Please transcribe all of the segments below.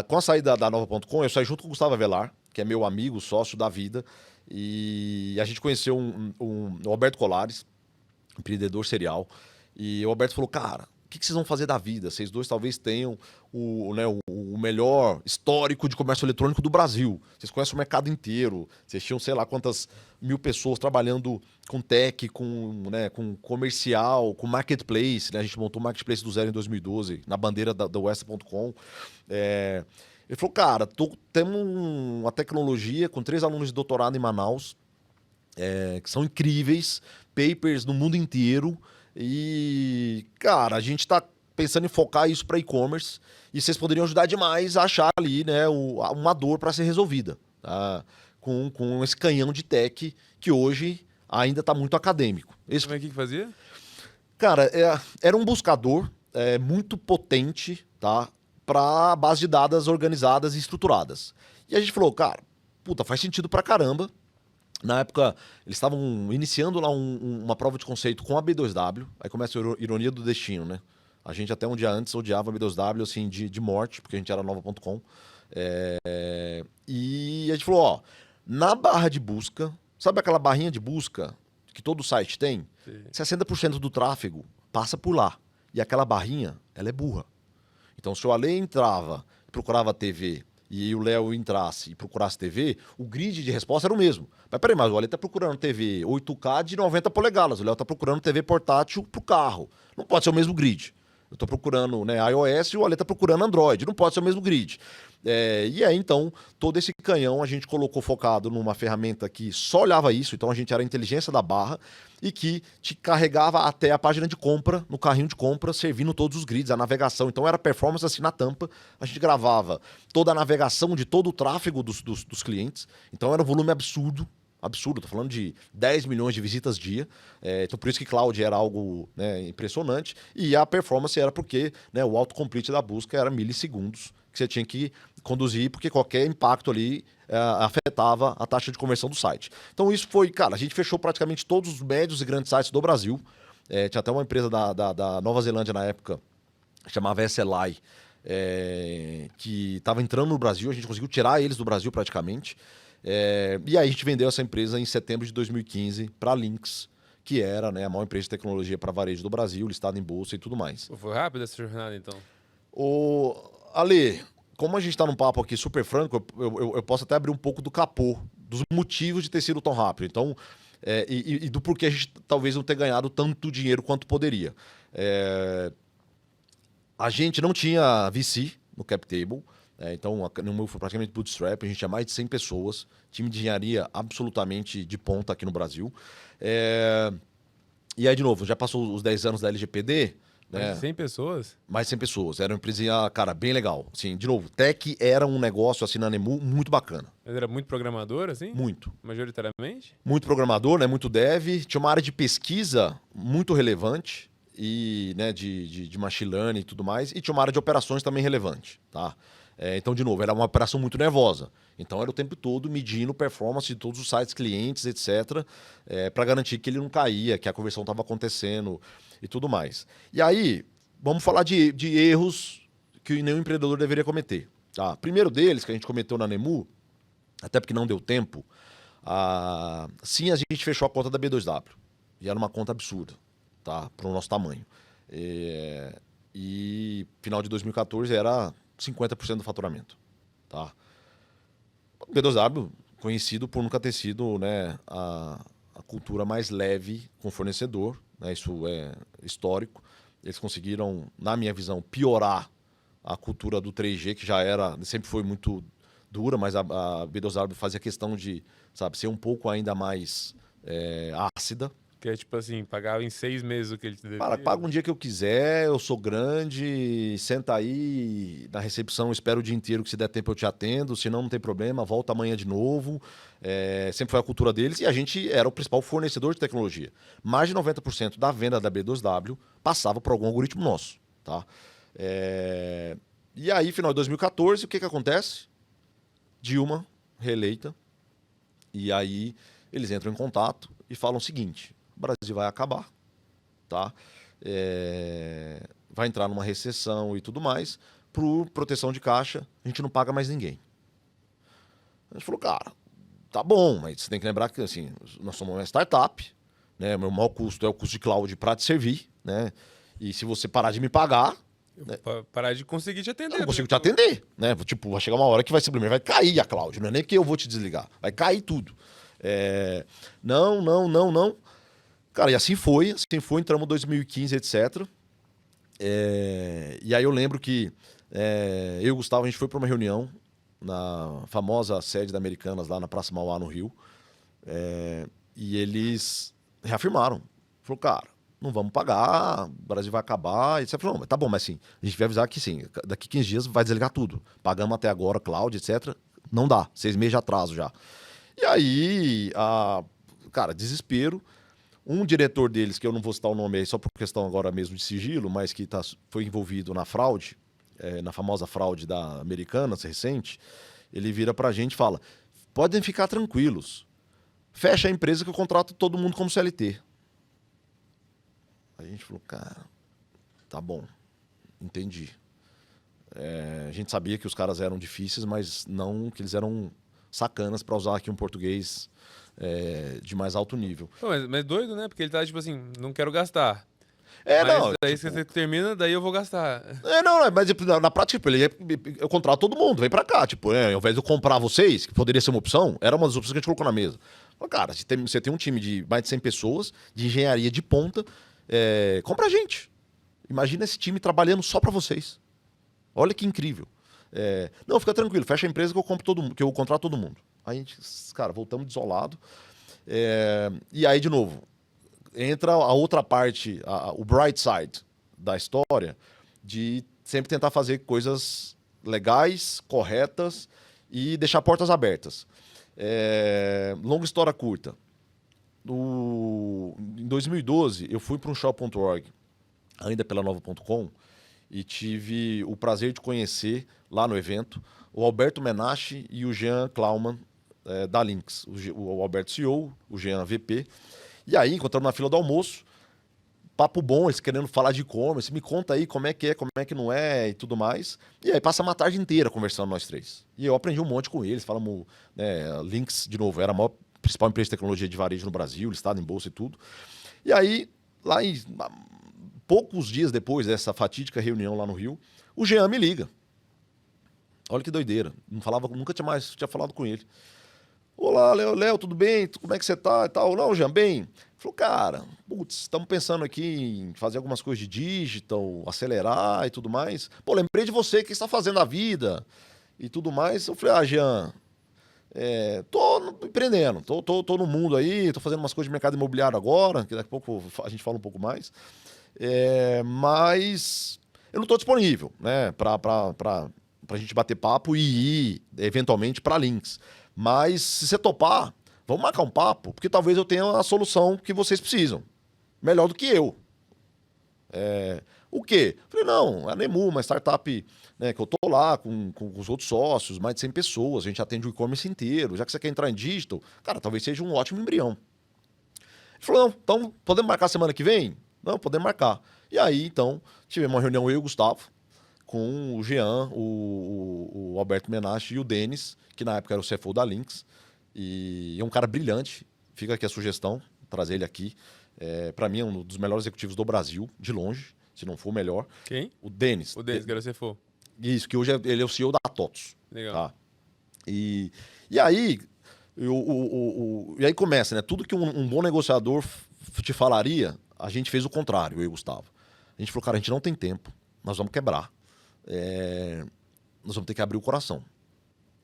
Com a saída da Nova.com, eu saí junto com o Gustavo Avelar, que é meu amigo, sócio da vida, e a gente conheceu o Alberto Colares, empreendedor serial, e o Alberto falou, cara, o que vocês vão fazer da vida? Vocês dois talvez tenham o melhor histórico de comércio eletrônico do Brasil. Vocês conhecem o mercado inteiro. Vocês tinham, sei lá, quantas mil pessoas trabalhando com tech, com comercial, com marketplace. Né? A gente montou o marketplace do zero em 2012, na bandeira da Westa.com. Ele falou, cara, temos uma tecnologia com 3 alunos de doutorado em Manaus, que são incríveis, papers no mundo inteiro. E, cara, a gente tá pensando em focar isso para e-commerce e vocês poderiam ajudar demais a achar ali, né, uma dor para ser resolvida, tá? Com esse canhão de tech que hoje ainda está muito acadêmico. Como é que fazia? Cara, era um buscador muito potente, tá, para base de dados organizadas e estruturadas. E a gente falou, cara, puta, faz sentido pra caramba. Na época, eles estavam iniciando lá uma prova de conceito com a B2W. Aí começa a ironia do destino, né? A gente até um dia antes odiava a B2W, assim, de morte, porque a gente era nova.com. E a gente falou, ó, na barra de busca, sabe aquela barrinha de busca que todo site tem? Sim. 60% do tráfego passa por lá. E aquela barrinha, ela é burra. Então, se o Ale entrava e procurava TV e o Léo entrasse e procurasse TV, o grid de resposta era o mesmo. Mas peraí, mas o Ale tá procurando TV 8K de 90 polegadas, o Léo tá procurando TV portátil pro carro. Não pode ser o mesmo grid. Eu tô procurando, né, iOS e o Ale tá procurando Android. Não pode ser o mesmo grid. E aí, então, todo esse canhão a gente colocou focado numa ferramenta que só olhava isso. Então, a gente era a inteligência da barra e que te carregava até a página de compra, no carrinho de compra, servindo todos os grids, a navegação. Então, era performance assim na tampa. A gente gravava toda a navegação de todo o tráfego dos clientes. Então, era um volume absurdo. Absurdo, tô falando de 10 milhões de visitas dia. Então, por isso que cloud era algo, né, impressionante. E a performance era porque, né, o autocomplete da busca era milissegundos que você tinha que conduzir, porque qualquer impacto ali afetava a taxa de conversão do site. Então, isso foi, cara, a gente fechou praticamente todos os médios e grandes sites do Brasil. Tinha até uma empresa da Nova Zelândia na época, chamava SLI, que estava entrando no Brasil, a gente conseguiu tirar eles do Brasil praticamente. E aí a gente vendeu essa empresa em setembro de 2015 para a Lynx, que era, né, a maior empresa de tecnologia para varejo do Brasil, listada em bolsa e tudo mais. Pô, foi rápido essa jornada, então? Ale, como a gente está num papo aqui super franco, eu posso até abrir um pouco do capô, dos motivos de ter sido tão rápido. Então, e do porquê a gente talvez não ter ganhado tanto dinheiro quanto poderia. A gente não tinha VC no CapTable. Então, no meu foi praticamente bootstrap, a gente tinha mais de 100 pessoas, time de engenharia absolutamente de ponta aqui no Brasil. E aí, de novo, já passou os 10 anos da LGPD, Mais né? de 100 pessoas? Mais de 100 pessoas, era uma empresa, cara, bem legal. Assim, de novo, tech era um negócio, assim, na Nemu, muito bacana. Mas era muito programador, assim? Muito. Majoritariamente? Muito programador, né? Muito dev. Tinha uma área de pesquisa muito relevante, e, né, de machine learning e tudo mais. E tinha uma área de operações também relevante, tá? Então, de novo, era uma operação muito nervosa. Então, era o tempo todo medindo performance de todos os sites, clientes, etc., para garantir que ele não caía, que a conversão estava acontecendo e tudo mais. E aí, vamos falar de erros que nenhum empreendedor deveria cometer. Tá? Primeiro deles, que a gente cometeu na Nemu, até porque não deu tempo, sim, a gente fechou a conta da B2W. E era uma conta absurda, tá? Para o nosso tamanho. E final de 2014 era 50% do faturamento, tá? O B2W, conhecido por nunca ter sido, né, a cultura mais leve com o fornecedor, né, isso é histórico. Eles conseguiram, na minha visão, piorar a cultura do 3G, que já era, sempre foi muito dura, mas a B2W fazia questão de, sabe, ser um pouco ainda mais ácida. Que é tipo assim, pagava em 6 meses o que ele te devia. Cara, paga um dia que eu quiser, eu sou grande, senta aí na recepção, espero o dia inteiro que se der tempo eu te atendo, se não, não tem problema, volta amanhã de novo. Sempre foi a cultura deles e a gente era o principal fornecedor de tecnologia. Mais de 90% da venda da B2W passava por algum algoritmo nosso, tá? E aí, final de 2014, o que acontece? Dilma, reeleita, e aí eles entram em contato e falam o seguinte: o Brasil vai acabar, tá? Vai entrar numa recessão e tudo mais. por proteção de caixa, a gente não paga mais ninguém. A gente falou, cara, tá bom, mas você tem que lembrar que assim, nós somos uma startup, né? Meu maior custo é o custo de cloud para te servir, né? E se você parar de me pagar, Parar de conseguir te atender. eu não consigo te atender, né? Tipo, vai chegar uma hora que vai simplesmente vai cair a cloud, não é nem que eu vou te desligar, vai cair tudo. Não. Cara, e assim foi, entramos em 2015, etc. E aí eu lembro que eu e o Gustavo, a gente foi para uma reunião na famosa sede da Americanas, lá na Praça Mauá, no Rio. E eles reafirmaram. Falou, cara, não vamos pagar, o Brasil vai acabar. E você falou, não, mas tá bom, mas assim, a gente vai avisar que sim, daqui 15 dias vai desligar tudo. Pagamos até agora, cloud, etc. Não dá, 6 meses de atraso já. E aí, cara, desespero. Um diretor deles, que eu não vou citar o nome aí só por questão agora mesmo de sigilo, mas que foi envolvido na fraude, na famosa fraude da Americanas recente, ele vira pra gente e fala, podem ficar tranquilos, fecha a empresa que eu contrato todo mundo como CLT. Aí a gente falou, cara, tá bom, entendi. A gente sabia que os caras eram difíceis, mas não que eles eram sacanas, para usar aqui um português de mais alto nível. Pô, mas doido, né? Porque ele tá tipo assim, não quero gastar. Mas Não. daí Tipo, você termina, daí eu vou gastar. Mas tipo, na prática, tipo, eu contrato todo mundo, vem pra cá. Tipo, ao invés de eu comprar vocês, que poderia ser uma opção, era uma das opções que a gente colocou na mesa. Falei, cara, você tem um time de mais de 100 pessoas, de engenharia de ponta, compra a gente. Imagina esse time trabalhando só pra vocês. Olha que incrível. Não, fica tranquilo, fecha a empresa que eu compro todo mundo, que eu contrato todo mundo. Aí a gente, cara, voltamos desolado. E aí, de novo, entra a outra parte, o bright side da história, de sempre tentar fazer coisas legais, corretas e deixar portas abertas. Longa história curta. Em 2012, eu fui para um shop.org, ainda pela Nova.com, e tive o prazer de conhecer lá no evento o Alberto Menache e o Jean Klaumann da Lynx. O Alberto CEO, o Jean VP. E aí, encontramos na fila do almoço, papo bom, eles querendo falar de e-commerce, me conta aí como é, como é que não é e tudo mais. E aí passa uma tarde inteira conversando nós três. E eu aprendi um monte com eles, falamos, Lynx, de novo, era a maior, principal empresa de tecnologia de varejo no Brasil, listado em bolsa e tudo. E aí, poucos dias depois dessa fatídica reunião lá no Rio, o Jean me liga. Olha que doideira, nunca tinha falado com ele. Olá, Léo, tudo bem? Como é que você tá e tal? Não, Jean, bem. Falou, cara, putz, estamos pensando aqui em fazer algumas coisas de digital, acelerar e tudo mais. Pô, lembrei de você, o que você está fazendo na vida e tudo mais. Eu falei, Jean, tô empreendendo, tô no mundo aí, tô fazendo umas coisas de mercado imobiliário agora, que daqui a pouco a gente fala um pouco mais. Mas eu não tô disponível, né, pra gente bater papo e ir, eventualmente, pra Lynx. Mas se você topar, vamos marcar um papo, porque talvez eu tenha a solução que vocês precisam. Melhor do que eu. O quê? Falei, não, a Nemu, uma startup, né, que eu tô lá com os outros sócios, mais de 100 pessoas, a gente atende o e-commerce inteiro. Já que você quer entrar em digital, cara, talvez seja um ótimo embrião. Ele falou, não, então podemos marcar semana que vem? Não, podemos marcar. E aí, então, tivemos uma reunião eu e o Gustavo, com o Jean, o Alberto Menache e o Denis, que na época era o CFO da Lynx. E é um cara brilhante. Fica aqui a sugestão, trazer ele aqui. Para mim, é um dos melhores executivos do Brasil, de longe, se não for o melhor. Quem? O Denis. O Denis, que era o CFO. Isso, que hoje ele é o CEO da TOTOS. Legal. Tá? E aí, e aí começa, né? Tudo que um bom negociador te falaria, a gente fez o contrário, eu e o Gustavo. A gente falou, cara, a gente não tem tempo, nós vamos quebrar. Nós vamos ter que abrir o coração.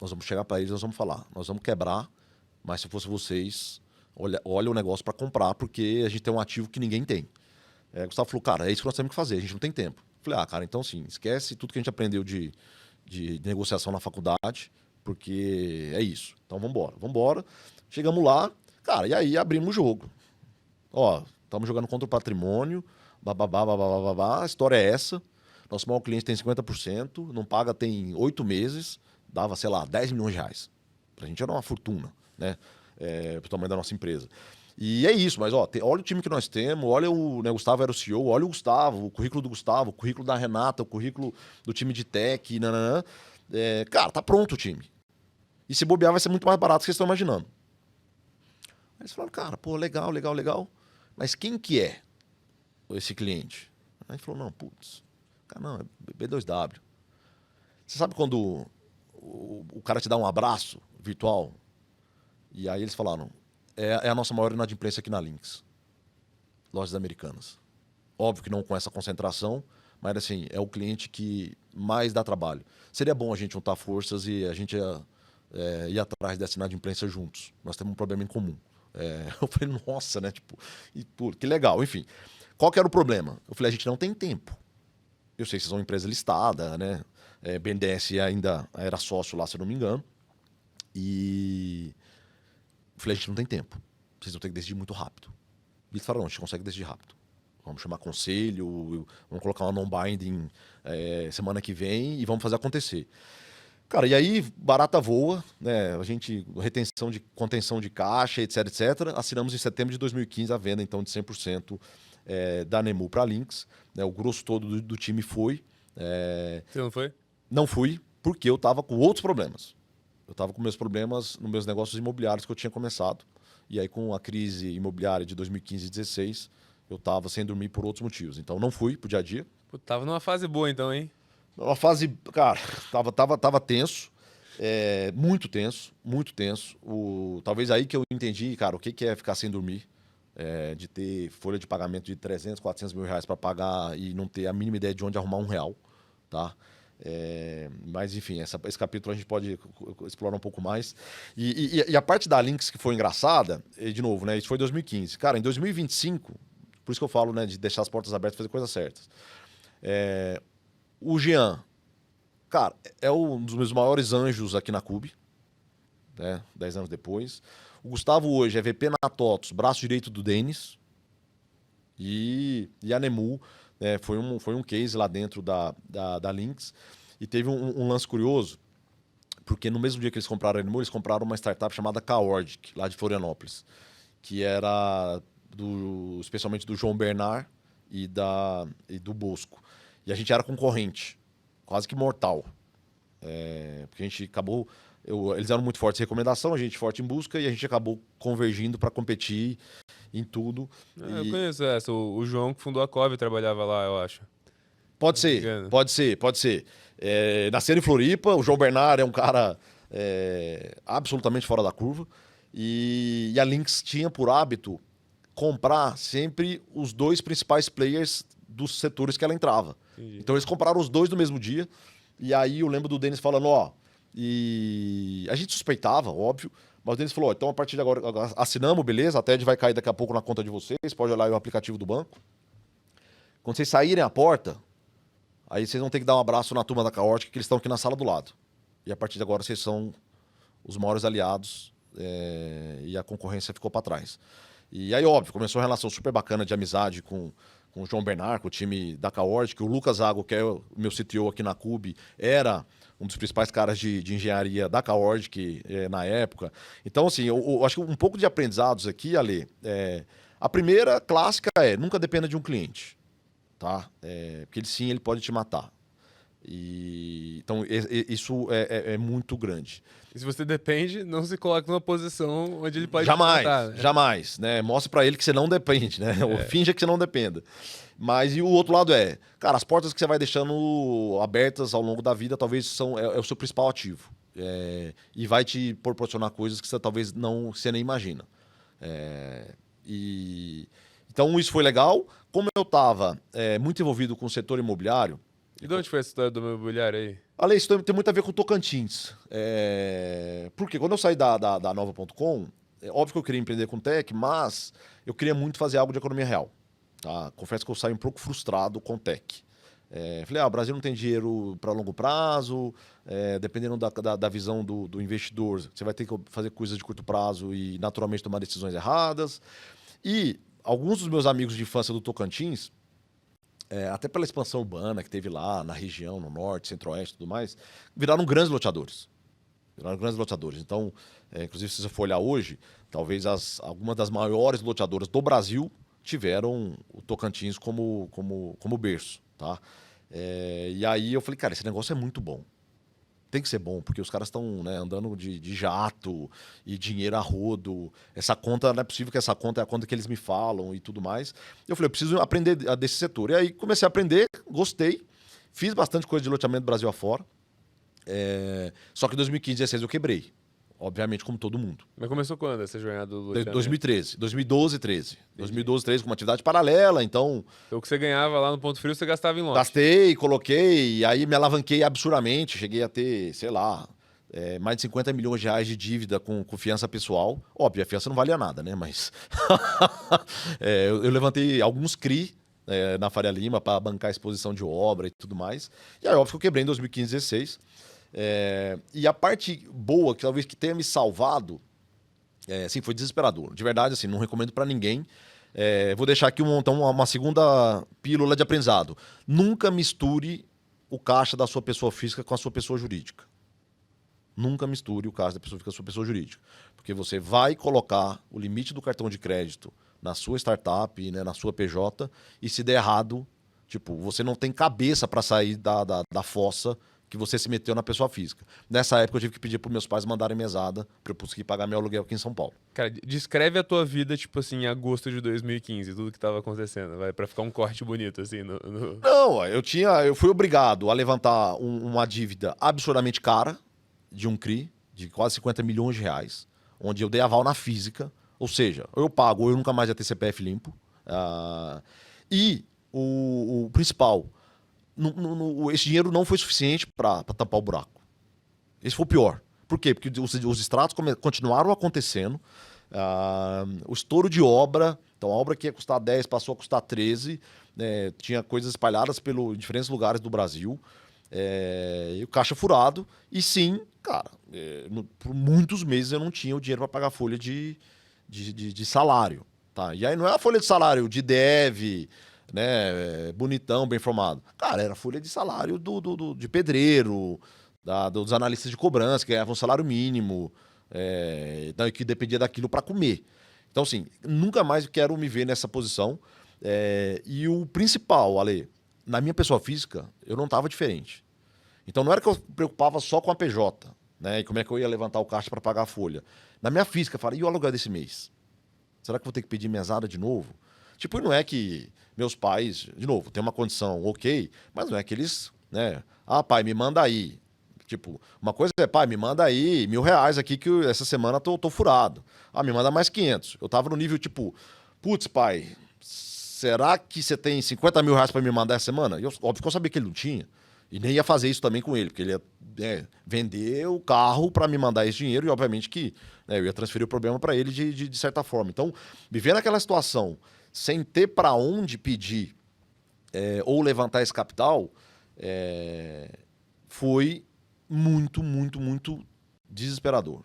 Nós vamos chegar para eles, nós vamos falar. Nós vamos quebrar, mas se fosse vocês, olha o negócio para comprar, porque a gente tem um ativo que ninguém tem. Gustavo falou, cara, é isso que nós temos que fazer, a gente não tem tempo. Falei, cara, então sim, esquece tudo que a gente aprendeu de negociação na faculdade, porque é isso. Então vamos embora. Chegamos lá, cara, e aí abrimos o jogo. Ó, estamos jogando contra o patrimônio, bababá, a história é essa. Nosso maior cliente tem 50%, não paga tem 8 meses, dava, sei lá, 10 milhões de reais. Pra gente era uma fortuna, né? Pro tamanho da nossa empresa. E é isso, mas ó, olha o time que nós temos, olha o, né, o Gustavo era o CEO, olha o Gustavo, o currículo do Gustavo, o currículo da Renata, o currículo do time de tech, nananã. Cara, tá pronto o time. E se bobear vai ser muito mais barato do que vocês estão imaginando. Aí eles falaram, cara, pô, legal, legal, legal. Mas quem que é esse cliente? Aí ele falou, não, putz, cara, não, é B2W. Você sabe quando o cara te dá um abraço virtual? E aí eles falaram, é a nossa maior inadimplência aqui na Lynx. Lojas Americanas. Óbvio que não com essa concentração, mas assim, é o cliente que mais dá trabalho. Seria bom a gente juntar forças e a gente ir atrás dessa inadimplência juntos. Nós temos um problema em comum. Eu falei, nossa, né? Tipo, que legal, enfim. Qual que era o problema? Eu falei, a gente não tem tempo. Eu sei que vocês são uma empresa listada, né? BNDES ainda era sócio lá, se eu não me engano. E eu falei, a gente não tem tempo. Vocês vão ter que decidir muito rápido. E eles falaram, não, a gente consegue decidir rápido. Vamos chamar conselho, vamos colocar uma non-binding semana que vem e vamos fazer acontecer. Cara, e aí, barata voa, né? A gente, contenção de caixa, etc, etc. Assinamos em setembro de 2015 a venda, então, de 100% da Nemu para a Lynx. Né? O grosso todo do time foi. Você não foi? Não fui, porque eu estava com outros problemas. Eu estava com meus problemas nos meus negócios imobiliários que eu tinha começado. E aí, com a crise imobiliária de 2015 e 2016, eu estava sem dormir por outros motivos. Então, não fui pro dia a dia. Pô, tava numa fase boa então, hein? Uma fase, cara, tava tenso, muito tenso, muito tenso. Talvez aí que eu entendi, cara, o que é ficar sem dormir, de ter folha de pagamento de 300, 400 mil reais para pagar e não ter a mínima ideia de onde arrumar R$ 1, tá? Mas enfim, esse capítulo a gente pode explorar um pouco mais. E a parte da Lynx que foi engraçada, de novo, né? Isso foi em 2015. Cara, em 2025, por isso que eu falo, né, de deixar as portas abertas e fazer coisas certas. O Jean, cara, é um dos meus maiores anjos aqui na CUB, né? 10 anos depois. O Gustavo hoje é VP na TOTOS, braço direito do Denis. E a Nemu foi um case lá dentro da Lynx. E teve um lance curioso, porque no mesmo dia que eles compraram a Nemu, eles compraram uma startup chamada Kaordic, lá de Florianópolis, que era especialmente do João Bernard e do Bosco. E a gente era concorrente, quase que mortal. Porque a gente acabou... eles eram muito fortes em recomendação, a gente forte em busca, e a gente acabou convergindo para competir em tudo. Eu conheço essa. O João que fundou a Cove trabalhava lá, eu acho. Pode ser, pode ser, pode ser. Nasceram em Floripa, o João Bernard é um cara absolutamente fora da curva. E a Lynx tinha por hábito comprar sempre os dois principais players dos setores que ela entrava. Entendi. Então eles compraram os dois no mesmo dia. E aí eu lembro do Denis falando, e a gente suspeitava, óbvio, mas o Denis falou, então a partir de agora assinamos, beleza, a TED vai cair daqui a pouco na conta de vocês, pode olhar aí o aplicativo do banco. Quando vocês saírem à porta, aí vocês vão ter que dar um abraço na turma da Caótica, que eles estão aqui na sala do lado. E a partir de agora vocês são os maiores aliados e a concorrência ficou para trás. E aí, óbvio, começou uma relação super bacana de amizade com o João Bernard, com o time da Caordic, o Lucas Zago, que é o meu CTO aqui na CUB, era um dos principais caras de engenharia da Caordic na época. Então, assim, eu acho que um pouco de aprendizados aqui, Ale, a primeira clássica nunca dependa de um cliente, tá? Porque ele pode te matar. Então, isso é muito grande. E se você depende, não se coloque numa posição onde ele pode jamais, te matar, né? Jamais, né? Mostre pra ele que você não depende, né? Ou finja que você não dependa. Mas e o outro lado cara, as portas que você vai deixando abertas ao longo da vida talvez é o seu principal ativo. E vai te proporcionar coisas que você talvez você nem imagina. Então isso foi legal. Como eu estava muito envolvido com o setor imobiliário. E de onde foi essa história do meu imobiliário aí? Ale, isso tem muito a ver com o Tocantins. Porque quando eu saí da Nova.com, óbvio que eu queria empreender com tech, mas eu queria muito fazer algo de economia real. Tá? Confesso que eu saí um pouco frustrado com tech. Falei, o Brasil não tem dinheiro para longo prazo, dependendo da visão do investidor, você vai ter que fazer coisas de curto prazo e naturalmente tomar decisões erradas. E alguns dos meus amigos de infância do Tocantins, até pela expansão urbana que teve lá na região, no norte, centro-oeste e tudo mais, viraram grandes loteadores. Eram grandes loteadores. Então, inclusive, se você for olhar hoje, talvez algumas das maiores loteadoras do Brasil tiveram o Tocantins como berço, tá? E aí eu falei, cara, esse negócio é muito bom. Tem que ser bom, porque os caras estão, né, andando de jato e dinheiro a rodo. Essa conta, não é possível que essa conta é a conta que eles me falam e tudo mais. Eu falei, eu preciso aprender desse setor. E aí comecei a aprender, gostei, fiz bastante coisa de loteamento Brasil afora. Só que em 2015, 2016 eu quebrei. Obviamente, como todo mundo. Mas começou quando essa jornada do loteamento? 2013, 2012, 13. 2012, 13 com uma atividade paralela, então Então o que você ganhava lá no Ponto Frio, você gastava em lote. gastei, coloquei, e aí me alavanquei absurdamente. Cheguei a ter, sei lá, mais de 50 milhões de reais de dívida com fiança pessoal. Óbvio, a fiança não valia nada, né? Mas eu levantei alguns CRI na Faria Lima para bancar a exposição de obra e tudo mais. E aí, óbvio que eu quebrei em 2015, 2016. E a parte boa, que talvez que tenha me salvado, sim, foi desesperador. De verdade, assim, não recomendo para ninguém. Vou deixar aqui então, uma segunda pílula de aprendizado. Nunca misture o caixa da sua pessoa física com a sua pessoa jurídica. Nunca misture o caixa da pessoa física com a sua pessoa jurídica. Porque você vai colocar o limite do cartão de crédito na sua startup, né, na sua PJ, e se der errado, tipo, você não tem cabeça para sair da fossa que você se meteu na pessoa física. Nessa época eu tive que pedir para meus pais mandarem mesada para eu conseguir pagar meu aluguel aqui em São Paulo. Cara, descreve a tua vida, tipo assim, em agosto de 2015, tudo que tava acontecendo, vai, pra ficar um corte bonito, assim, Não, eu fui obrigado a levantar uma dívida absurdamente cara de um CRI, de quase 50 milhões de reais, onde eu dei aval na física, ou seja, ou eu pago ou eu nunca mais ia ter CPF limpo. E o principal, esse dinheiro não foi suficiente para tampar o buraco. Esse foi o pior. Por quê? Porque os extratos continuaram acontecendo. O estouro de obra, então a obra que ia custar 10 passou a custar 13. Tinha coisas espalhadas em diferentes lugares do Brasil. E o caixa furado. E sim, cara, por muitos meses eu não tinha o dinheiro para pagar a folha de salário. Tá? E aí não é a folha de salário de dev, né, bonitão, bem formado. Cara, era folha de salário de pedreiro, dos analistas de cobrança, que ganhavam um salário mínimo, que dependia daquilo para comer. Então, assim, nunca mais quero me ver nessa posição. E o principal, Ale, na minha pessoa física, eu não estava diferente. Então, não era que eu preocupava só com a PJ, né, e como é que eu ia levantar o caixa para pagar a folha. Na minha física, eu falei, e o aluguel desse mês? Será que eu vou ter que pedir mesada de novo? Tipo, não é que meus pais, de novo, tem uma condição ok, mas não é que eles, né? Ah, pai, me manda aí. Tipo, uma coisa é, pai, me manda aí R$ 1.000 aqui que essa semana tô furado. Ah, me manda mais 500. Eu tava no nível tipo, putz, pai, será que você tem R$ 50.000 para me mandar essa semana? E óbvio que eu sabia que ele não tinha. E nem ia fazer isso também com ele, porque ele ia vender o carro para me mandar esse dinheiro e, obviamente, que eu ia transferir o problema para ele de certa forma. Então, me ver naquela situação, sem ter para onde pedir ou levantar esse capital, foi muito, muito, muito desesperador.